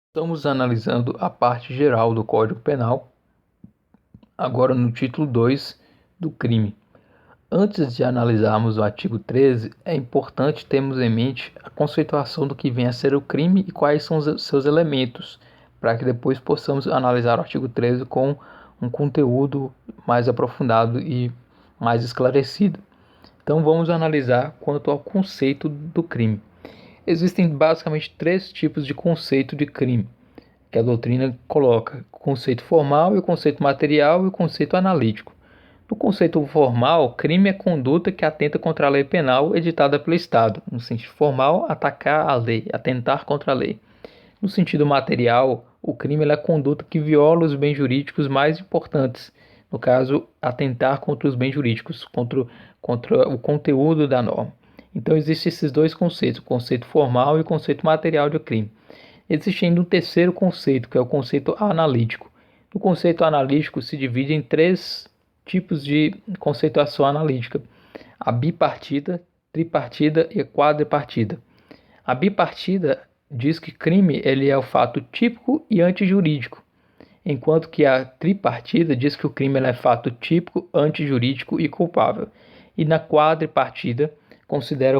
Estamos analisando a parte geral do Código Penal, agora no título 2 do crime. Antes de analisarmos o artigo 13, é importante termos em mente a conceituação do que vem a ser o crime e quais são os seus elementos, para que depois possamos analisar o artigo 13 com um conteúdo mais aprofundado e mais esclarecido. Então vamos analisar quanto ao conceito do crime. Existem basicamente três tipos de conceito de crime que a doutrina coloca: o conceito formal, o conceito material e o conceito analítico. No conceito formal, crime é conduta que atenta contra a lei penal editada pelo Estado. No sentido formal, atacar a lei, atentar contra a lei. No sentido material, o crime é a conduta que viola os bens jurídicos mais importantes. No caso, atentar contra os bens jurídicos, contra o conteúdo da norma. Então, existem esses dois conceitos, o conceito formal e o conceito material de crime. Existe ainda um terceiro conceito, que é o conceito analítico. O conceito analítico se divide em três tipos de conceituação analítica: a bipartida, tripartida e quadripartida. A bipartida diz que crime ele é o fato típico e antijurídico, enquanto que a tripartida diz que o crime é fato típico, antijurídico e culpável. E na quadripartida considera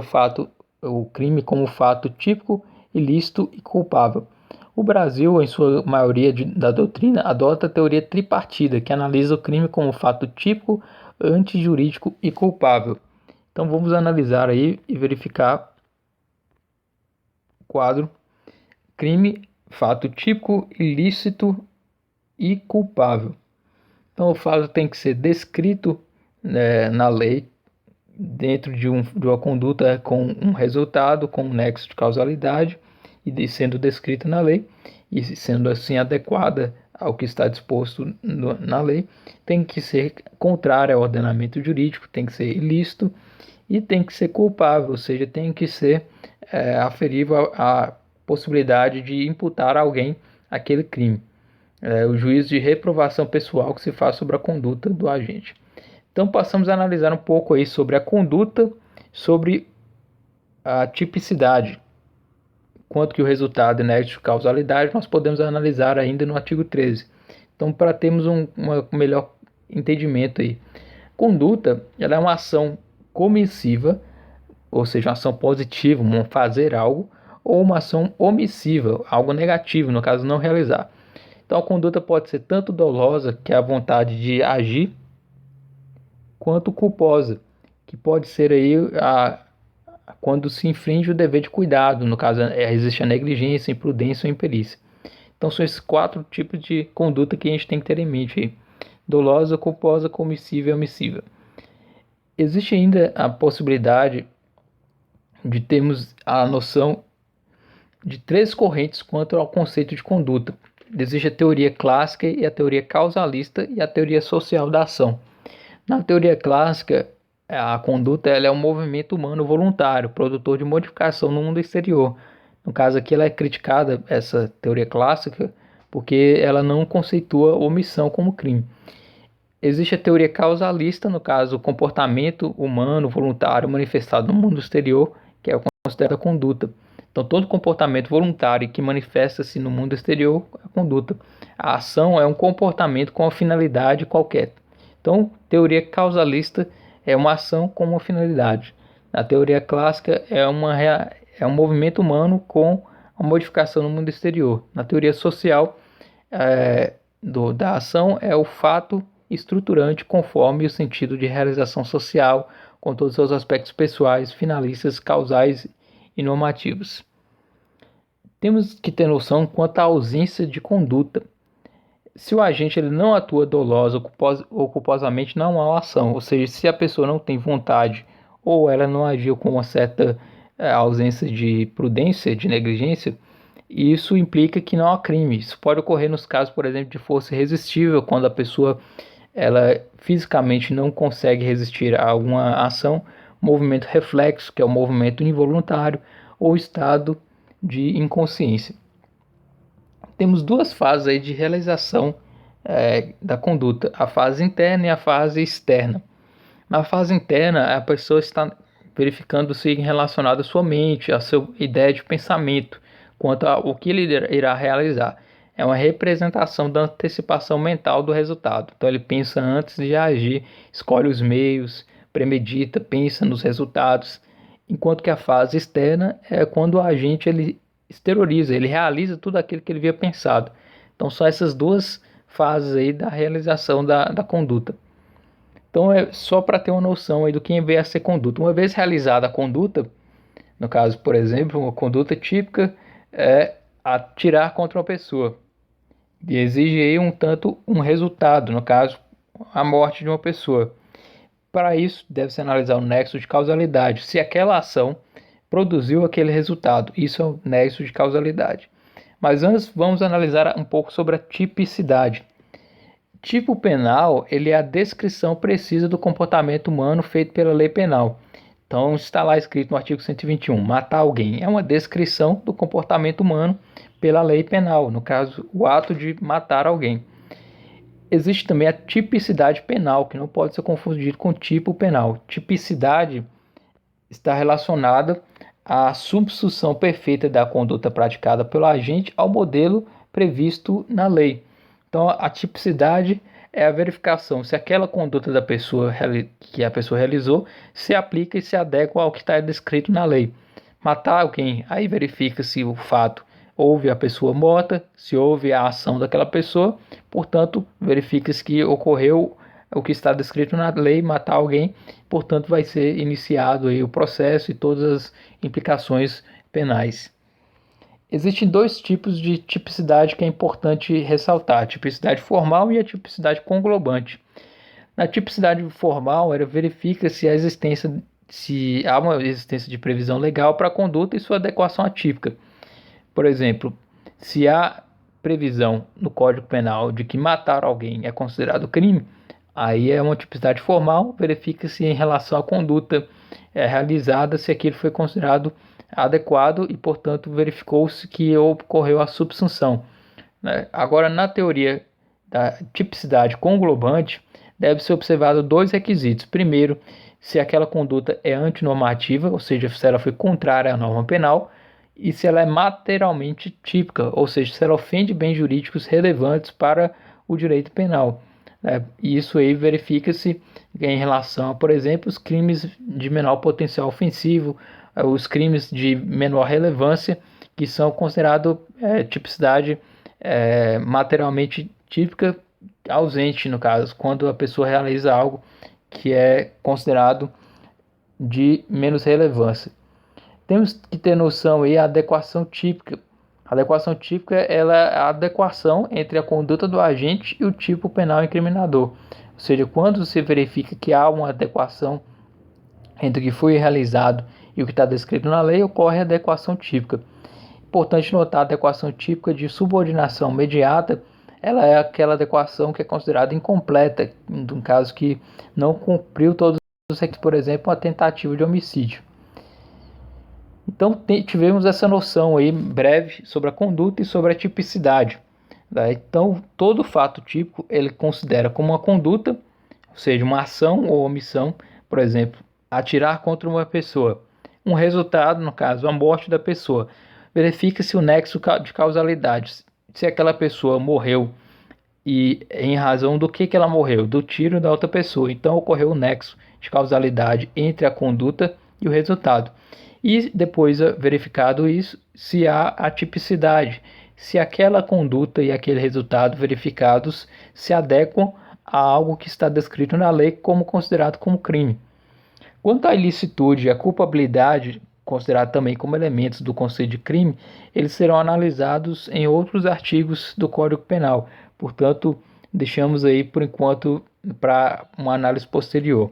o crime como fato típico, ilícito e culpável. O Brasil, em sua maioria da doutrina, adota a teoria tripartida, que analisa o crime como fato típico, antijurídico e culpável. Então vamos analisar aí e verificar o quadro: crime, fato típico, ilícito e culpável. Então o fato tem que ser descrito na lei, dentro de uma conduta com um resultado, com um nexo de causalidade, e sendo descrita na lei, e sendo assim adequada ao que está disposto na lei. Tem que ser contrária ao ordenamento jurídico, tem que ser ilícito e tem que ser culpável, ou seja, tem que ser aferível à possibilidade de imputar a alguém aquele crime. O juízo de reprovação pessoal que se faz sobre a conduta do agente. Então passamos a analisar um pouco aí sobre a conduta, sobre a tipicidade, quanto que o resultado é nexo de causalidade, nós podemos analisar ainda no artigo 13. Então, para termos um melhor entendimento aí, conduta ela é uma ação comissiva, ou seja, uma ação positiva, um fazer algo, ou uma ação omissiva, algo negativo, no caso não realizar. Então a conduta pode ser tanto dolosa, que é a vontade de agir, quanto culposa, que pode ser aí quando se infringe o dever de cuidado, no caso existe a negligência, imprudência ou imperícia. Então são esses quatro tipos de conduta que a gente tem que ter em mente aí: dolosa, culposa, comissiva e omissiva. Existe ainda a possibilidade de termos a noção de três correntes quanto ao conceito de conduta. Existe a teoria clássica e a teoria causalista e a teoria social da ação. Na teoria clássica, a conduta ela é um movimento humano voluntário, produtor de modificação no mundo exterior. No caso aqui, ela é criticada, essa teoria clássica, porque ela não conceitua omissão como crime. Existe a teoria causalista, no caso, o comportamento humano voluntário manifestado no mundo exterior, que é considerada conduta. Então, todo comportamento voluntário que manifesta-se no mundo exterior é conduta. A ação é um comportamento com uma finalidade qualquer. Então, teoria causalista é uma ação com uma finalidade. Na teoria clássica é um movimento humano com uma modificação no mundo exterior. Na teoria social, da ação é o fato estruturante conforme o sentido de realização social, com todos os seus aspectos pessoais, finalistas, causais e normativos. Temos que ter noção quanto à ausência de conduta. Se o agente ele não atua dolosa ou culposamente, não há uma ação. Ou seja, se a pessoa não tem vontade ou ela não agiu com uma certa ausência de prudência, de negligência, isso implica que não há crime. Isso pode ocorrer nos casos, por exemplo, de força irresistível, quando a pessoa ela fisicamente não consegue resistir a alguma ação, movimento reflexo, que é o movimento involuntário, ou estado de inconsciência. Temos duas fases aí de realização da conduta: a fase interna e a fase externa. Na fase interna, a pessoa está verificando se relacionada à sua mente, à sua ideia de pensamento, quanto ao que ele irá realizar. É uma representação da antecipação mental do resultado. Então ele pensa antes de agir, escolhe os meios, premedita, pensa nos resultados, enquanto que a fase externa é quando o agente ele exterioriza, ele realiza tudo aquilo que ele havia pensado. Então são essas duas fases aí da realização da conduta. Então é só para ter uma noção aí do que vem a ser conduta. Uma vez realizada a conduta, no caso, por exemplo, uma conduta típica é atirar contra uma pessoa e exige aí um resultado, no caso, a morte de uma pessoa. Para isso, deve-se analisar o nexo de causalidade, se aquela ação produziu aquele resultado. Isso é o nexo de causalidade. Mas antes, vamos analisar um pouco sobre a tipicidade. Tipo penal, ele é a descrição precisa do comportamento humano feito pela lei penal. Então está lá escrito no artigo 121, matar alguém é uma descrição do comportamento humano pela lei penal, no caso, o ato de matar alguém. Existe também a tipicidade penal, que não pode ser confundido com tipo penal. Tipicidade está relacionada à subsunção perfeita da conduta praticada pelo agente ao modelo previsto na lei. Então, a tipicidade é a verificação se aquela conduta da pessoa que a pessoa realizou se aplica e se adequa ao que está descrito na lei. Matar alguém, aí verifica se o fato houve a pessoa morta, se houve a ação daquela pessoa, portanto, verifica-se que ocorreu o que está descrito na lei, matar alguém, portanto, vai ser iniciado aí o processo e todas as implicações penais. Existem dois tipos de tipicidade que é importante ressaltar: a tipicidade formal e a tipicidade conglobante. Na tipicidade formal, verifica-se se há uma existência de previsão legal para a conduta e sua adequação atípica. Por exemplo, se há previsão no Código Penal de que matar alguém é considerado crime, aí é uma tipicidade formal, verifica-se em relação à conduta realizada se aquilo foi considerado adequado e, portanto, verificou-se que ocorreu a subsunção. Agora, na teoria da tipicidade conglobante, deve ser observado dois requisitos. Primeiro, se aquela conduta é antinormativa, ou seja, se ela foi contrária à norma penal, e se ela é materialmente típica, ou seja, se ela ofende bens jurídicos relevantes para o direito penal. E isso aí verifica-se em relação a, por exemplo, os crimes de menor potencial ofensivo, os crimes de menor relevância, que são considerados tipicidade materialmente típica ausente, no caso, quando a pessoa realiza algo que é considerado de menos relevância. Temos que ter noção aí a adequação típica. A adequação típica ela é a adequação entre a conduta do agente e o tipo penal incriminador. Ou seja, quando se verifica que há uma adequação entre o que foi realizado e o que está descrito na lei, ocorre a adequação típica. Importante notar a adequação típica de subordinação imediata, ela é aquela adequação que é considerada incompleta, no caso que não cumpriu todos os requisitos, por exemplo, uma tentativa de homicídio. Então tivemos essa noção aí breve sobre a conduta e sobre a tipicidade. Então todo fato típico ele considera como uma conduta, ou seja, uma ação ou omissão, por exemplo, atirar contra uma pessoa. Um resultado, no caso, a morte da pessoa. Verifica-se o nexo de causalidade. Se aquela pessoa morreu e em razão do que ela morreu? Do tiro da outra pessoa. Então ocorreu o nexo de causalidade entre a conduta e o resultado. E depois verificado isso, se há a tipicidade, se aquela conduta e aquele resultado verificados se adequam a algo que está descrito na lei como considerado como crime. Quanto à ilicitude e à culpabilidade, considerado também como elementos do conceito de crime, eles serão analisados em outros artigos do Código Penal. Portanto, deixamos aí por enquanto para uma análise posterior.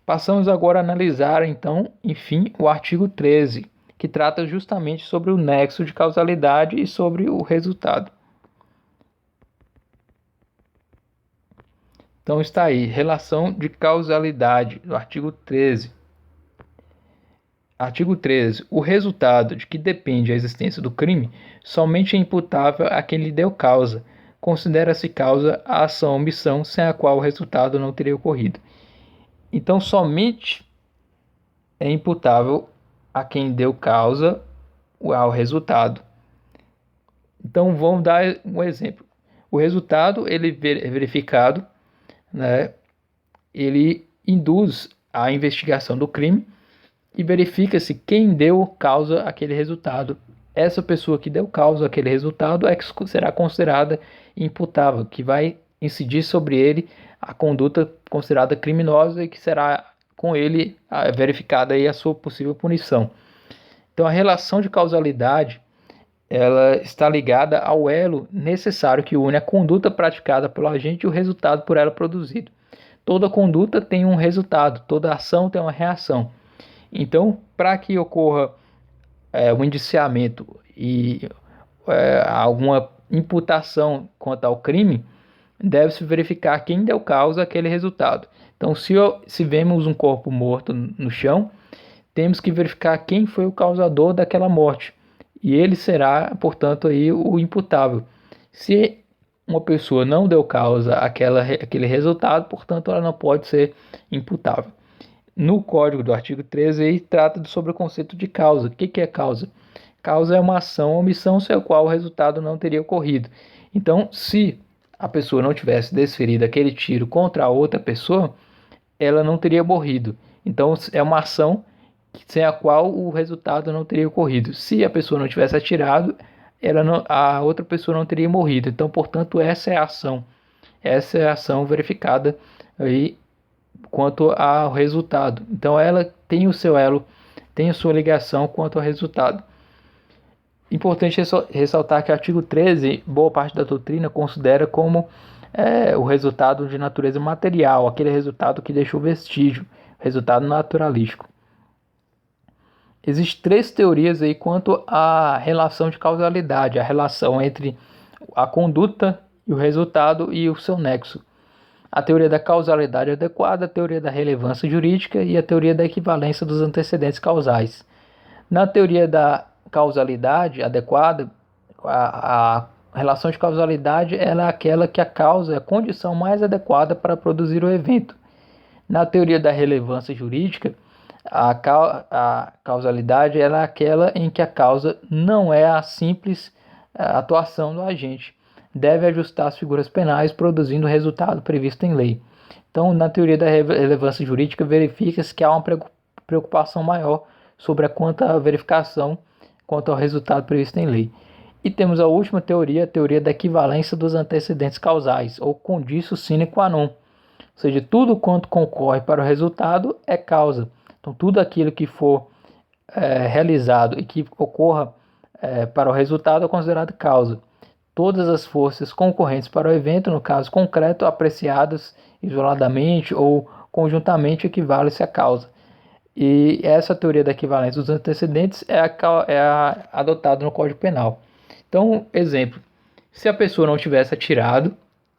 Passamos agora a analisar, então, enfim, o artigo 13, que trata justamente sobre o nexo de causalidade e sobre o resultado. Então está aí, relação de causalidade, do artigo 13. Artigo 13. O resultado de que depende a existência do crime somente é imputável a quem lhe deu causa. Considera-se causa a ação ou omissão sem a qual o resultado não teria ocorrido. Então, somente é imputável a quem deu causa ao resultado. Então vamos dar um exemplo. O resultado ele é verificado, né? Ele induz a investigação do crime e verifica-se quem deu causa àquele resultado. Essa pessoa que deu causa àquele resultado é que será considerada imputável, que vai incidir sobre ele a conduta considerada criminosa e que será com ele verificada aí a sua possível punição. Então a relação de causalidade ela está ligada ao elo necessário que une a conduta praticada pelo agente e o resultado por ela produzido. Toda conduta tem um resultado, toda ação tem uma reação. Então, para que ocorra um indiciamento e alguma imputação quanto ao crime, deve-se verificar quem deu causa àquele resultado. Então, se vemos um corpo morto no chão, temos que verificar quem foi o causador daquela morte. E ele será, portanto, aí o imputável. Se uma pessoa não deu causa àquele resultado, portanto, ela não pode ser imputável. No Código do artigo 13, aí trata sobre o conceito de causa. O que é causa? Causa é uma ação ou omissão sem a qual o resultado não teria ocorrido. Então, se a pessoa não tivesse desferido aquele tiro contra a outra pessoa, ela não teria morrido. Então, é uma ação sem a qual o resultado não teria ocorrido. Se a pessoa não tivesse atirado, a outra pessoa não teria morrido. Então, portanto, essa é a ação verificada aí quanto ao resultado. Então, ela tem o seu elo, tem a sua ligação quanto ao resultado. Importante ressaltar que o artigo 13, boa parte da doutrina considera como o resultado de natureza material, aquele resultado que deixou vestígio, resultado naturalístico. Existem 3 teorias aí quanto à relação de causalidade, a relação entre a conduta e o resultado e o seu nexo. A teoria da causalidade adequada, a teoria da relevância jurídica e a teoria da equivalência dos antecedentes causais. Na teoria da causalidade adequada, a relação de causalidade ela é aquela que a causa é a condição mais adequada para produzir o evento. Na teoria da relevância jurídica, a causalidade ela é aquela em que a causa não é a simples atuação do agente. Deve ajustar as figuras penais, produzindo o resultado previsto em lei. Então, na teoria da relevância jurídica, verifica-se que há uma preocupação maior sobre a verificação quanto ao resultado previsto em lei. E temos a última teoria, a teoria da equivalência dos antecedentes causais, ou conditio sine qua non. Ou seja, tudo quanto concorre para o resultado é causa. Então, tudo aquilo que for realizado e que ocorra para o resultado é considerado causa. Todas as forças concorrentes para o evento, no caso concreto, apreciadas isoladamente ou conjuntamente, equivale-se à causa. E essa teoria da equivalência dos antecedentes é adotada no Código Penal. Então, exemplo, se a pessoa não tivesse atirado,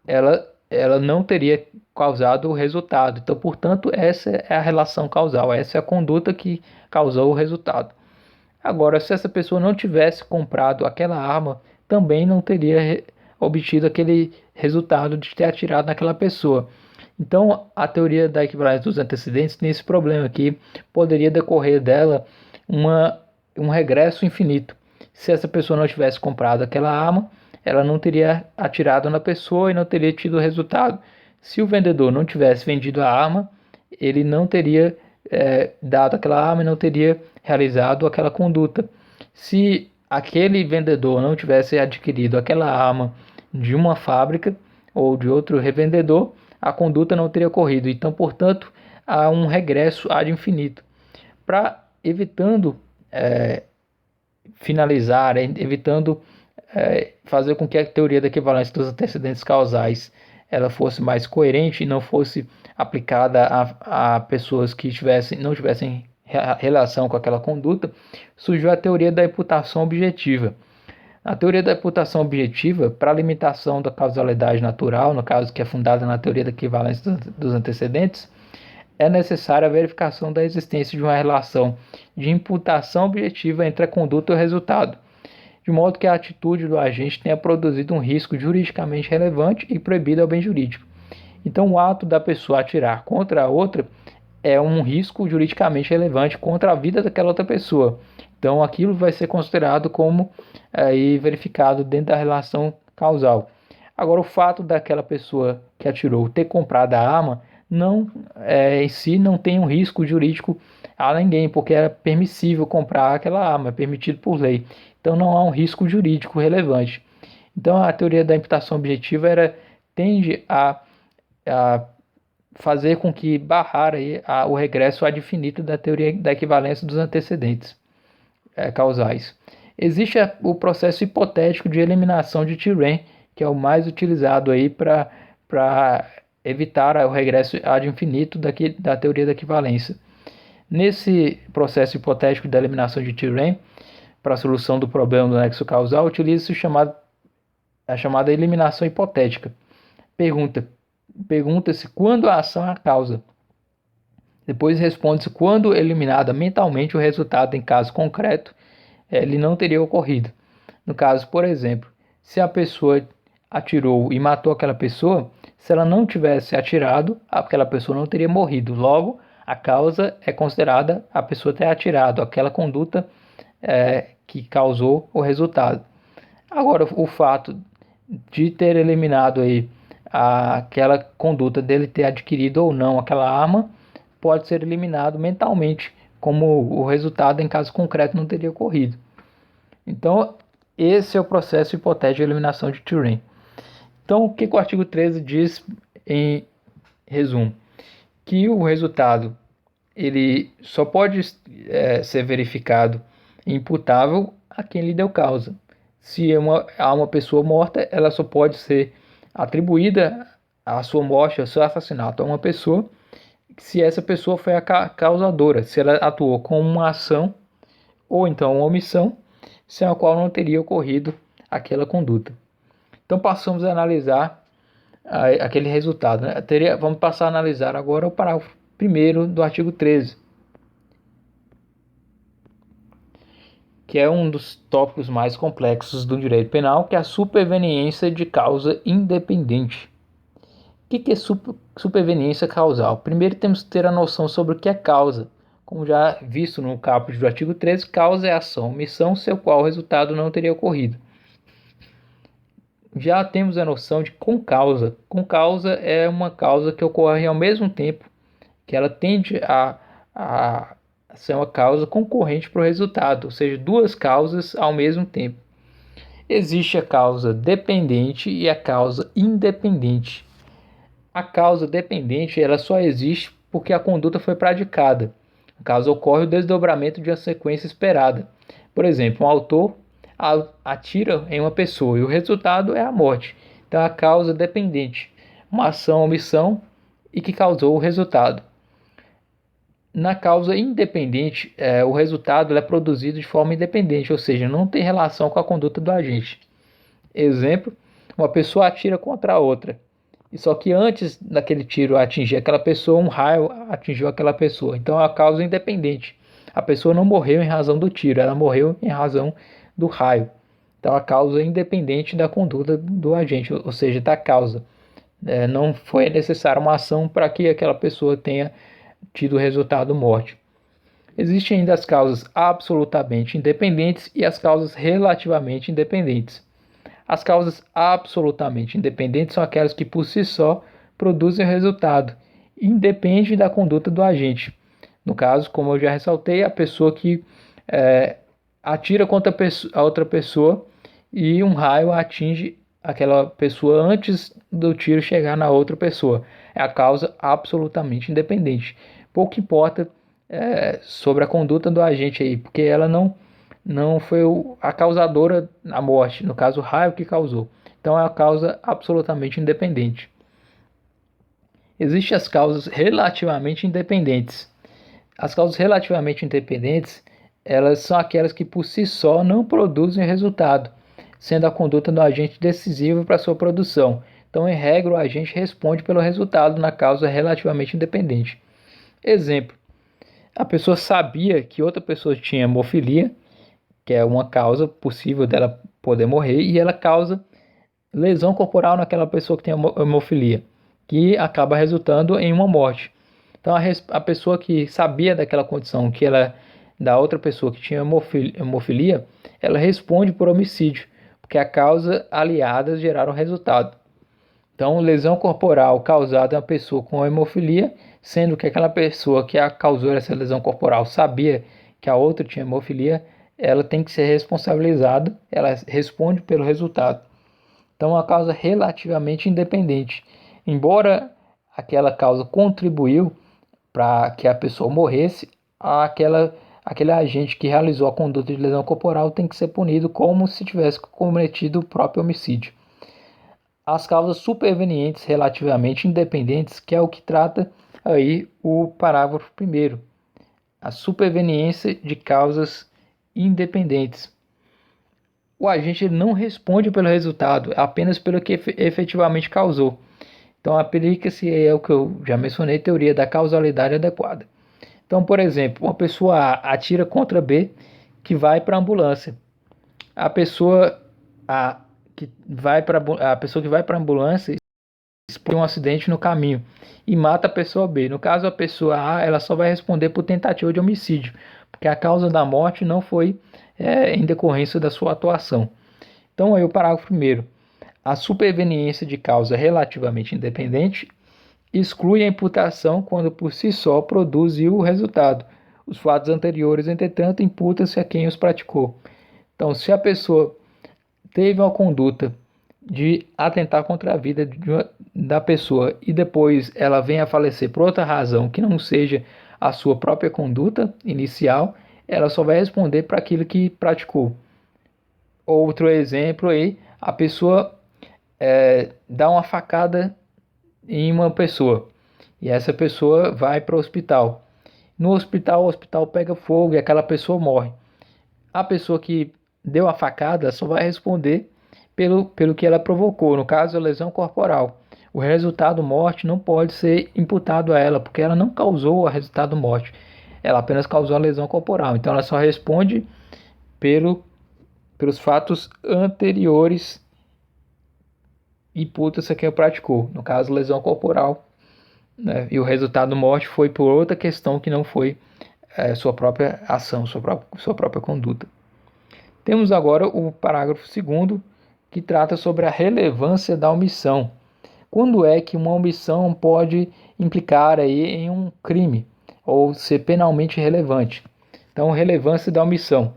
ela não teria causado o resultado. Então, portanto, essa é a relação causal, essa é a conduta que causou o resultado. Agora, se essa pessoa não tivesse comprado aquela arma, também não teria obtido aquele resultado de ter atirado naquela pessoa. Então, a teoria da equivalência dos antecedentes tem esse problema aqui, poderia decorrer dela um regresso infinito. Se essa pessoa não tivesse comprado aquela arma, ela não teria atirado na pessoa e não teria tido o resultado. Se o vendedor não tivesse vendido a arma, ele não teria dado aquela arma e não teria realizado aquela conduta. Se aquele vendedor não tivesse adquirido aquela arma de uma fábrica ou de outro revendedor, a conduta não teria ocorrido. Então, portanto, há um regresso ad infinito. Evitando finalizar, evitando fazer com que a teoria da equivalência dos antecedentes causais ela fosse mais coerente e não fosse aplicada a pessoas que não tivessem relação com aquela conduta, surgiu a teoria da imputação objetiva. A teoria da imputação objetiva, para a limitação da causalidade natural, no caso que é fundada na teoria da equivalência dos antecedentes, é necessária a verificação da existência de uma relação de imputação objetiva entre a conduta e o resultado, de modo que a atitude do agente tenha produzido um risco juridicamente relevante e proibido ao bem jurídico. Então, o ato da pessoa atirar contra a outra é um risco juridicamente relevante contra a vida daquela outra pessoa. Então aquilo vai ser considerado como aí verificado dentro da relação causal. Agora, o fato daquela pessoa que atirou ter comprado a arma não em si não tem um risco jurídico a ninguém, porque era permissível comprar aquela arma, é permitido por lei. Então não há um risco jurídico relevante. Então a teoria da imputação objetiva tende a fazer com que barrar aí o regresso ad infinitum da teoria da equivalência dos antecedentes causais. Existe o processo hipotético de eliminação de Turenne, que é o mais utilizado aí para evitar o regresso ad infinitum da teoria da equivalência. Nesse processo hipotético da eliminação de Turenne, para a solução do problema do nexo causal, utiliza-se a chamada eliminação hipotética. Pergunta-se quando a ação é a causa. Depois responde-se quando eliminada mentalmente o resultado em caso concreto, ele não teria ocorrido. No caso, por exemplo, se a pessoa atirou e matou aquela pessoa, se ela não tivesse atirado, aquela pessoa não teria morrido. Logo, a causa é considerada a pessoa ter atirado, aquela conduta que causou o resultado. Agora, o fato de ter eliminado aí aquela conduta dele ter adquirido ou não aquela arma pode ser eliminado mentalmente, como o resultado em caso concreto não teria ocorrido. Então, esse é o processo hipotético de eliminação de Turenne. Então, o que o artigo 13 diz em resumo? Que o resultado ele só pode ser verificado e imputável a quem lhe deu causa. Se há uma pessoa morta, ela só pode ser atribuída a sua morte, ao seu assassinato a uma pessoa, se essa pessoa foi a causadora, se ela atuou com uma ação ou então uma omissão, sem a qual não teria ocorrido aquela conduta. Então passamos a analisar aquele resultado. Né? Vamos passar a analisar agora o parágrafo 1º do artigo 13, que é um dos tópicos mais complexos do direito penal, que é a superveniência de causa independente. O que é superveniência causal? Primeiro temos que ter a noção sobre o que é causa. Como já visto no caput do artigo 13, causa é ação, omissão, seu qual o resultado não teria ocorrido. Já temos a noção de concausa. Concausa é uma causa que ocorre ao mesmo tempo, que ela tende a ser uma causa concorrente para o resultado, ou seja, duas causas ao mesmo tempo. Existe a causa dependente e a causa independente. A causa dependente ela só existe porque a conduta foi praticada. No caso, ocorre o desdobramento de uma sequência esperada. Por exemplo, um autor atira em uma pessoa e o resultado é a morte. Então, a causa dependente, uma ação ou omissão e que causou o resultado. Na causa independente, o resultado é produzido de forma independente, ou seja, não tem relação com a conduta do agente. Exemplo, uma pessoa atira contra a outra. Só que antes daquele tiro atingir aquela pessoa, um raio atingiu aquela pessoa. Então é a causa independente. A pessoa não morreu em razão do tiro, ela morreu em razão do raio. Então a causa é independente da conduta do agente, ou seja, da causa. Não foi necessária uma ação para que aquela pessoa tenha tido o resultado morte. Existem ainda as causas absolutamente independentes e as causas relativamente independentes. As causas absolutamente independentes são aquelas que por si só produzem o resultado, independe da conduta do agente. No caso, como eu já ressaltei, a pessoa que atira contra a outra pessoa e um raio atinge aquela pessoa antes do tiro chegar na outra pessoa. É a causa absolutamente independente. Pouco importa sobre a conduta do agente aí, porque ela não foi a causadora da morte, no caso o raio que causou. Então é a causa absolutamente independente. Existem as causas relativamente independentes. As causas relativamente independentes, elas são aquelas que por si só não produzem resultado, sendo a conduta do agente decisiva para sua produção. Então, em regra, o agente responde pelo resultado na causa relativamente independente. Exemplo, a pessoa sabia que outra pessoa tinha hemofilia, que é uma causa possível dela poder morrer, e ela causa lesão corporal naquela pessoa que tem hemofilia, que acaba resultando em uma morte. Então a pessoa que sabia daquela condição, que ela da outra pessoa que tinha hemofilia, ela responde por homicídio, porque a causa aliadas geraram o resultado. Então, lesão corporal causada a uma pessoa com hemofilia, sendo que aquela pessoa que a causou essa lesão corporal sabia que a outra tinha hemofilia, ela tem que ser responsabilizada, ela responde pelo resultado. Então, é uma causa relativamente independente. Embora aquela causa contribuiu para que a pessoa morresse, aquele agente que realizou a conduta de lesão corporal tem que ser punido como se tivesse cometido o próprio homicídio. As causas supervenientes relativamente independentes, que é o que trata aí o parágrafo 1º, a superveniência de causas independentes. O agente não responde pelo resultado, apenas pelo que efetivamente causou. Então aplica-se, é o que eu já mencionei, teoria da causalidade adequada. Então, por exemplo, uma pessoa A atira contra B, que vai para a ambulância. A pessoa que vai para a ambulância expõe um acidente no caminho e mata a pessoa B. No caso, a pessoa A ela só vai responder por tentativa de homicídio, porque a causa da morte não foi em decorrência da sua atuação. Então, aí o parágrafo 1º. A superveniência de causa relativamente independente exclui a imputação quando por si só produziu o resultado. Os fatos anteriores, entretanto, imputam-se a quem os praticou. Então, se a pessoa teve uma conduta de atentar contra a vida da pessoa e depois ela vem a falecer por outra razão que não seja a sua própria conduta inicial, ela só vai responder para aquilo que praticou. Outro exemplo aí, a pessoa dá uma facada em uma pessoa e essa pessoa vai para o hospital. No hospital, o hospital pega fogo e aquela pessoa morre. A pessoa que deu a facada só vai responder pelo que ela provocou, no caso, a lesão corporal. O resultado morte não pode ser imputado a ela, porque ela não causou o resultado morte. Ela apenas causou a lesão corporal. Então, ela só responde pelos fatos anteriores e imputa-se a quem praticou. No caso, lesão corporal. Né? E o resultado morte foi por outra questão que não foi sua própria ação, sua própria conduta. Temos agora o parágrafo 2º, que trata sobre a relevância da omissão. Quando é que uma omissão pode implicar aí em um crime ou ser penalmente relevante? Então, relevância da omissão.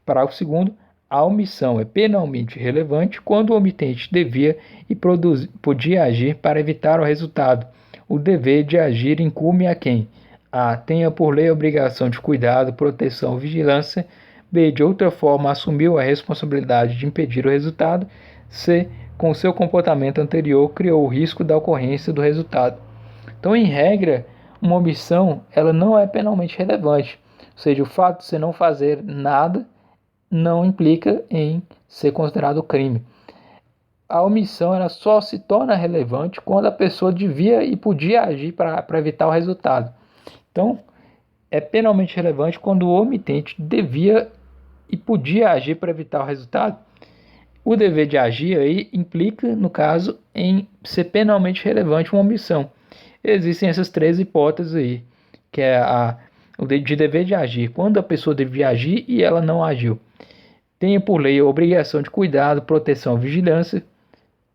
Parágrafo 2º. A omissão é penalmente relevante quando o omitente devia e podia agir para evitar o resultado. O dever de agir incumbe a quem? A. Tenha por lei a obrigação de cuidado, proteção, vigilância. B. De outra forma, assumiu a responsabilidade de impedir o resultado. C. Com seu comportamento anterior, criou o risco da ocorrência do resultado. Então, em regra, uma omissão ela não é penalmente relevante. Ou seja, o fato de você não fazer nada não implica em ser considerado crime. A omissão ela só se torna relevante quando a pessoa devia e podia agir para evitar o resultado. Então, é penalmente relevante quando o omitente devia e podia agir para evitar o resultado. O dever de agir aí implica, no caso, em ser penalmente relevante uma omissão. Existem essas 3 hipóteses aí, que é o de dever de agir, quando a pessoa devia agir e ela não agiu. Tenha por lei a obrigação de cuidado, proteção, vigilância.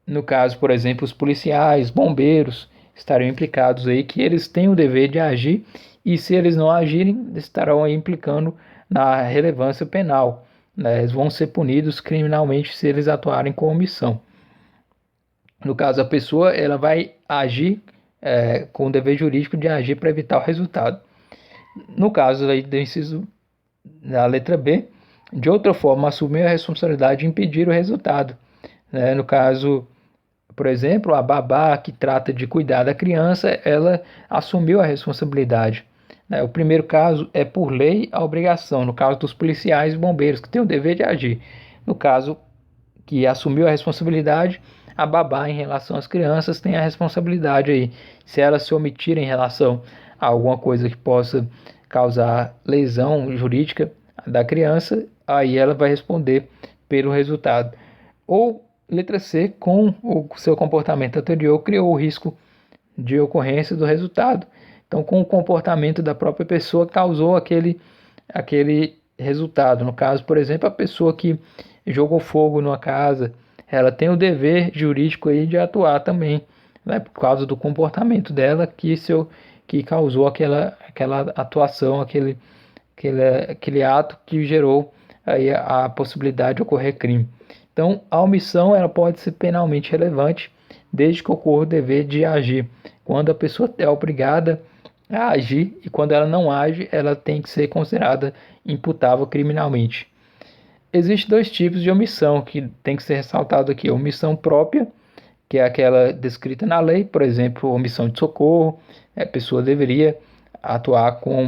No caso, por exemplo, os policiais, bombeiros estarão implicados aí, que eles têm o dever de agir e se eles não agirem, estarão aí implicando na relevância penal. Né? Eles vão ser punidos criminalmente se eles atuarem com omissão. No caso, a pessoa ela vai agir com o dever jurídico de agir para evitar o resultado. No caso aí do inciso da letra B, de outra forma, assumir a responsabilidade de impedir o resultado. Né? No caso, por exemplo, a babá que trata de cuidar da criança, ela assumiu a responsabilidade. Né? O primeiro caso é por lei a obrigação, no caso dos policiais e bombeiros, que têm o dever de agir. No caso que assumiu a responsabilidade, a babá em relação às crianças tem a responsabilidade aí. Se ela se omitir em relação a alguma coisa que possa causar lesão jurídica da criança, aí ela vai responder pelo resultado. Ou, letra C, com o seu comportamento anterior, criou o risco de ocorrência do resultado. Então, com o comportamento da própria pessoa, causou aquele aquele resultado. No caso, por exemplo, a pessoa que jogou fogo numa casa, ela tem o dever jurídico aí de atuar também, né, por causa do comportamento dela que causou aquela atuação, aquele ato que gerou aí a possibilidade de ocorrer crime. Então, a omissão ela pode ser penalmente relevante desde que ocorra o dever de agir. Quando a pessoa é obrigada a agir e quando ela não age, ela tem que ser considerada imputável criminalmente. Existem dois tipos de omissão que tem que ser ressaltado aqui: a omissão própria, que é aquela descrita na lei, por exemplo, omissão de socorro, a pessoa deveria atuar com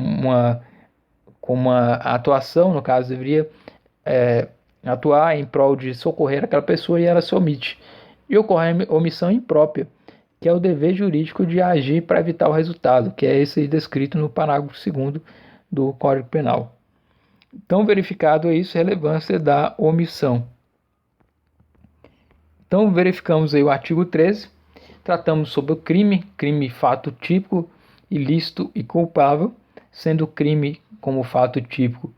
uma atuação, no caso, deveria atuar em prol de socorrer aquela pessoa e ela se omite. E ocorre a omissão imprópria, que é o dever jurídico de agir para evitar o resultado, que é esse descrito no parágrafo 2º do Código Penal. Então, verificado isso, a relevância da omissão. Então, verificamos aí o artigo 13, tratamos sobre o crime, fato típico, ilícito e culpável, sendo o crime como fato típico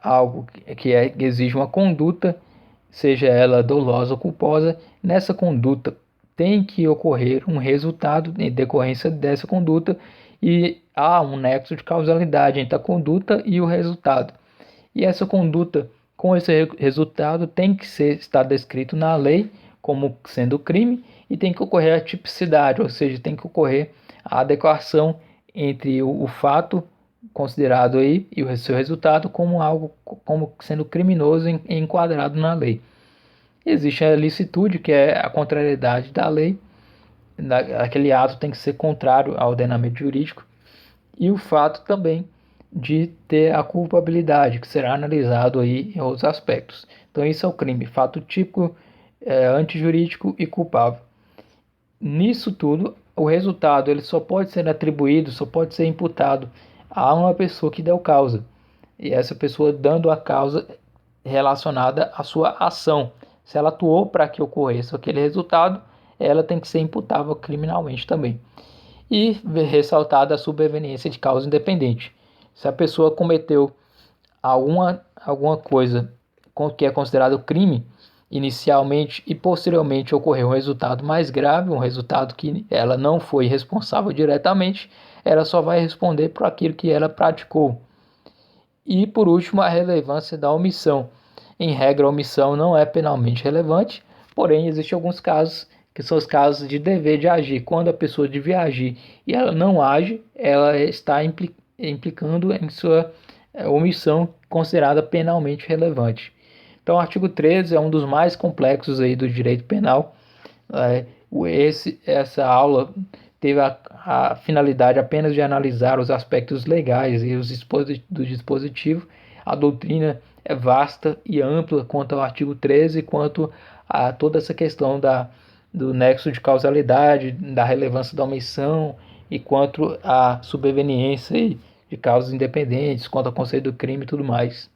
algo que exige uma conduta, seja ela dolosa ou culposa. Nessa conduta tem que ocorrer um resultado em decorrência dessa conduta e há um nexo de causalidade entre a conduta e o resultado. E essa conduta com esse resultado tem que estar descrito na lei como sendo crime e tem que ocorrer a tipicidade, ou seja, tem que ocorrer a adequação entre o fato considerado aí e o seu resultado como algo como sendo criminoso enquadrado na lei. Existe a licitude, que é a contrariedade da lei, aquele ato tem que ser contrário ao ordenamento jurídico, e o fato também de ter a culpabilidade, que será analisado aí em outros aspectos. Então isso é o crime, fato típico, antijurídico e culpável. Nisso tudo, o resultado ele só pode ser atribuído, só pode ser imputado a uma pessoa que deu causa. E essa pessoa dando a causa relacionada à sua ação. Se ela atuou para que ocorresse aquele resultado, ela tem que ser imputável criminalmente também. E ressaltada a superveniência de causa independente. Se a pessoa cometeu alguma coisa que é considerado crime inicialmente e posteriormente ocorreu um resultado mais grave, um resultado que ela não foi responsável diretamente, ela só vai responder por aquilo que ela praticou. E por último, a relevância da omissão. Em regra, a omissão não é penalmente relevante, porém existem alguns casos que são os casos de dever de agir. Quando a pessoa devia agir e ela não age, ela está implicando em sua omissão considerada penalmente relevante. Então, o artigo 13 é um dos mais complexos aí do direito penal. Essa aula teve a finalidade apenas de analisar os aspectos legais e do dispositivo. A doutrina é vasta e ampla quanto ao artigo 13, quanto a toda essa questão do nexo de causalidade, da relevância da omissão e quanto à superveniência de causas independentes, quanto ao conceito do crime e tudo mais.